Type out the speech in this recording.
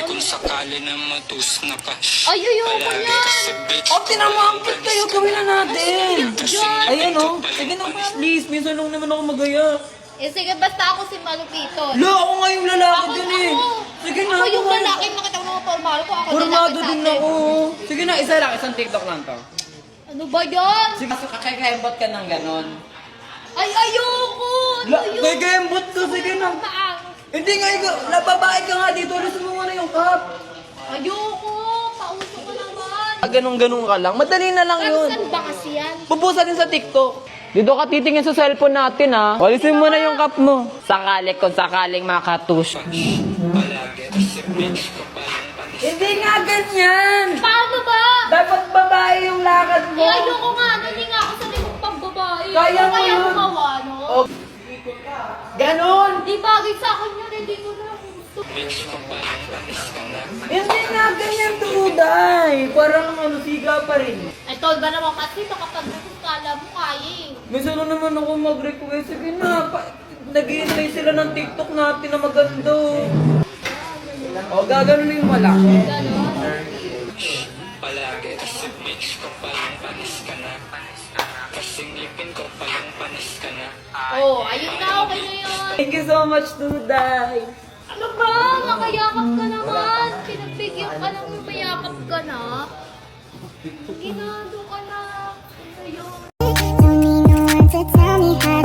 Kung sakali na matus na ka. Ay, ayoko yan. Oh, tinamangkit kayo. Gawin na natin. Ayan o. Sige na, please. Minsan lang naman ako magaya. Eh, sige, basta ako si Malupito. Lo, ako nga yung lalaki din eh. Sige na. Ako yung lalaki, nakita mo mga formalo ko. Ako Formado lalaki sa din atin. ako. Sige na, isa lang. Isang TikTok lang to. Ano ba yan? Sige, kakakembot ka ng ganon. Ay, ayoko. Ano yun? Kakembot ko. Sige na. Paang. Hindi nga, nababae ka nga dito. Lusin mo muna yung cup. Ayoko. Pauso ko naman. Ganun-ganun ka lang. Madali na lang yun. Saan ba kasi yan? Pupusa din sa TikTok. Dito ka titingin sa cellphone natin, ha? Walisin mo na yung cup mo. Sakali kung sakaling makatush. Palagi kasi bitch ko palang panis. Hindi nga ganyan. Paano ba? Dapat babae yung lakad mo. Eh, ayoko nga. Hindi nga ako sa limang pambabae. Kaya mo Kaya yun. gumawa, no? Oh. Ganon. Di bagay sa akin yun. Hindi ko na gusto. Bitch ko palang panis ka na. Hindi nga ganyan, Tuday. Parang siga pa rin. Ay, tol ba naman kasi kapag nakukala mo kaya eh. Minsan na naman ako mag-request. Sige na, nag-iintay sila ng TikTok natin na maganda. O, gaganon yung malaki. Ganon. Palagi kasi bitch ko palang panis ka na. Kasing lipin ko palang panis ka na. Oh, ayun na. Okay na yun. Thank you so much, Tuday. Ano ba? Makayakap ka naman. Pinagbigyan ka lang yung mayakap ka na. Ginado ka na. Ano yun? Don't need no one to tell me how